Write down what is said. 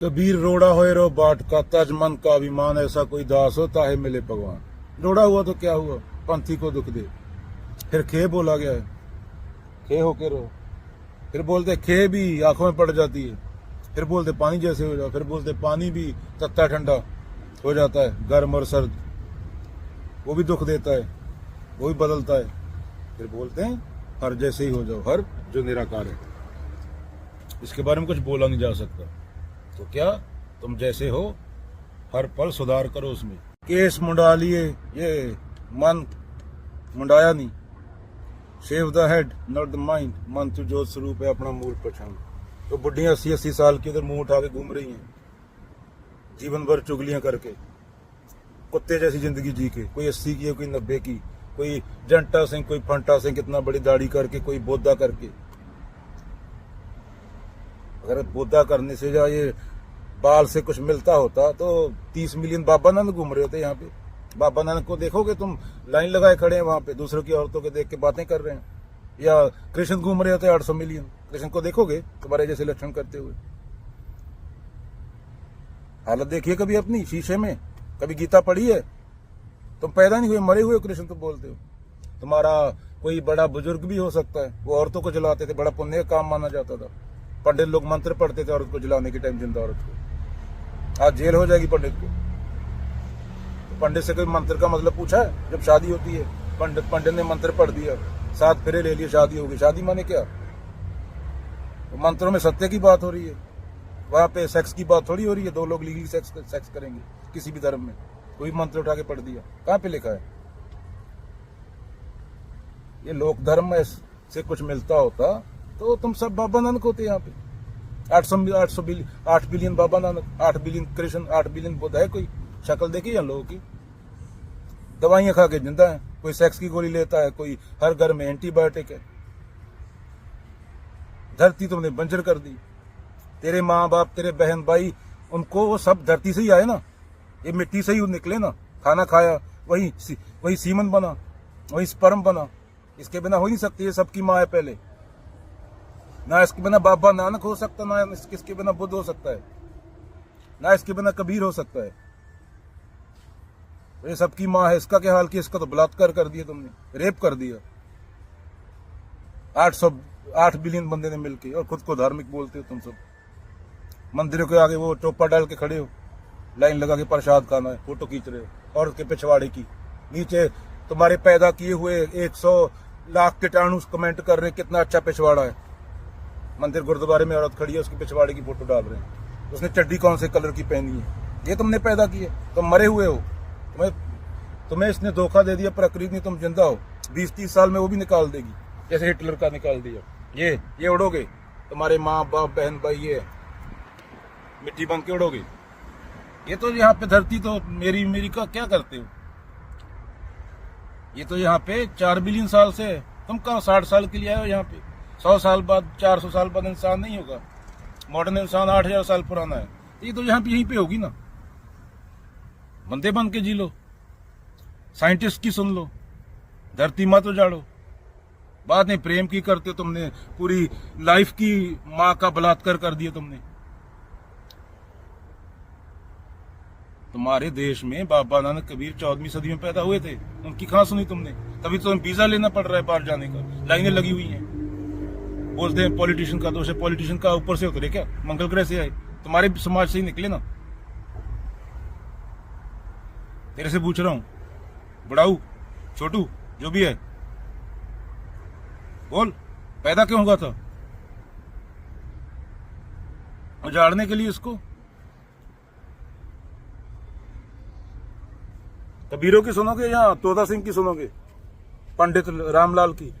कबीर रोड़ा होए रो बाट का तज मन का अभिमान, ऐसा कोई दास होता है मिले भगवान। रोड़ा हुआ तो क्या हुआ, पंथी को दुख दे। फिर खे बोला गया है, खे होके रो। फिर बोलते खे भी आंखों में पड़ जाती है। फिर बोलते पानी जैसे हो जाओ। फिर बोलते पानी भी तत्ता ठंडा हो जाता है, गर्म और सर्द, वो भी दुख देता है, वो भी बदलता है। फिर बोलते हैं हर जैसे ही हो जाओ, हर जो निराकार है। इसके बारे में कुछ बोला नहीं जा सकता। तो क्या तुम जैसे हो, हर पल सुधार करो उसमें। केस मुंडा लिए, ये मन मुंडाया नहीं। Shave the head not the mind, मन तो जो स्वरूप है अपना मूल पहचान। तो बुढ़ियां 80-80 साल की उधर मुंह उठा के घूम रही हैं, जीवन भर चुगलियां करके, कुत्ते जैसी जिंदगी जी के। कोई 80 की है, कोई 90 की, कोई जंटा सिंह, कोई फंटा सिंह, कितना बड़ी दाढ़ी करके, कोई बोधा करके। अगर बोधा करने से या ये बाल से कुछ मिलता होता तो 30 मिलियन बाबा नानक घूम रहे होते यहाँ पे। बाबा नानक को देखोगे तुम, लाइन लगाए खड़े हैं वहां पे, दूसरों की औरतों को देख के बातें कर रहे हैं। या कृष्ण घूम रहे होते 800 मिलियन, कृष्ण को देखोगे तुम्हारे जैसे लक्षण करते हुए। हालत देखिए कभी अपनी शीशे में, कभी गीता पढ़ी है? तुम पैदा नहीं हुए, मरे हुए कृष्ण तो बोलते हो। तुम्हारा कोई बड़ा बुजुर्ग भी हो सकता है, वो औरतों को जलाते थे, बड़ा पुण्य का काम माना जाता था। पंडित लोग मंत्र पढ़ते थे औरत को जलाने के टाइम, जिंदा औरत को। आज जेल हो जाएगी पंडित को। तो पंडित से कोई मंत्र का मतलब पूछा है? जब शादी होती है, पंडित ने मंत्र पढ़ दिया, 7 फेरे ले लिए, शादी होगी। शादी माने क्या? तो मंत्रों में सत्य की बात हो रही है, वहां पे सेक्स की बात थोड़ी हो रही है। 2 लोग लीगली सेक्स करेंगे किसी भी धर्म में, कोई मंत्र उठा के पढ़ दिया, कहां पे लिखा है? ये लोक धर्म से कुछ मिलता होता तो तुम सब बाबा नानक होते यहाँ पे। 8 billion Baba Nanak, 8 billion Krishna, 8 billion Buddha है। कोई शक्ल देखी है लोगों की? दवाइयां खा के जिंदा है, कोई सेक्स की गोली लेता है, कोई हर घर में एंटीबायोटिक है। धरती तुमने बंजर कर दी। तेरे माँ बाप, तेरे बहन भाई, उनको वो सब धरती से ही आए ना, ये मिट्टी से ही निकले ना। खाना खाया, वही सीमन बना, वही स्पर्म बना। इसके बिना हो नहीं सकती, ये सबकी माँ है पहले। ना इसके बिना बाबा नानक हो सकता, ना इसके बिना बुद्ध हो सकता है, ना इसके बिना कबीर हो सकता है। ये सबकी माँ है। इसका क्या हाल किया? इसका तो बलात्कार कर दिया तुमने, रेप कर दिया 8 बिलियन बंदे ने मिलके, और खुद को धार्मिक बोलते हो तुम सब। मंदिरों के आगे वो टोपा डाल के खड़े हो, लाइन लगा के प्रसाद खाना है, फोटो खींच रहे हो औरत के पिछवाड़े की। नीचे तुम्हारे पैदा किए हुए 100 लाख कीटाणु कमेंट कर रहे हैं कितना अच्छा पिछवाड़ा है। मंदिर गुरुद्वारे में औरत खड़ी है, उसके पिछवाड़े की फोटो डाल रहे हैं। उसने चड्डी कौन से कलर की पहनी है? ये तुमने पैदा की है, तुम मरे हुए हो। तुम्हें इसने धोखा दे दिया प्रकृति ने, तुम जिंदा हो। 20-30 साल में वो भी निकाल देगी, जैसे हिटलर का निकाल दिया। ये उड़ोगे, तुम्हारे माँ बाप बहन भाई ये मिट्टी बन के उड़ोगे। ये तो यहाँ पे धरती तो मेरी का क्या करते हो? ये तो यहाँ पे 4 बिलियन साल से, तुम कहाँ 60 साल के लिए आए हो यहाँ पे? 100 साल बाद, 400 साल बाद इंसान नहीं होगा। मॉडर्न इंसान 8000 साल पुराना है। ये तो यहाँ पे यहीं पे होगी ना। बंदे बन के जी लो, साइंटिस्ट की सुन लो, धरती मत उजाड़ो। बाद में प्रेम की करते हो तुमने, पूरी लाइफ की माँ का बलात्कार कर दिया तुमने। तुम्हारे देश में बाबा नानक कबीर 14वीं सदी में पैदा हुए थे, उनकी कहां सुनी तुमने? तभी तो वीजा लेना पड़ रहा है बाहर जाने का, लाइनें लगी हुई हैं। बोलते हैं पॉलिटिशियन का दोष है। पॉलिटिशियन का ऊपर से उतरे क्या? मंगल ग्रह से आए? तुम्हारे समाज से ही निकले ना। तेरे से पूछ रहा हूं, बड़ाऊ छोटू जो भी है, बोल, पैदा क्यों हुआ था? उजाड़ने के लिए इसको? कबीरों की सुनोगे या तोता सिंह की सुनोगे? पंडित रामलाल की?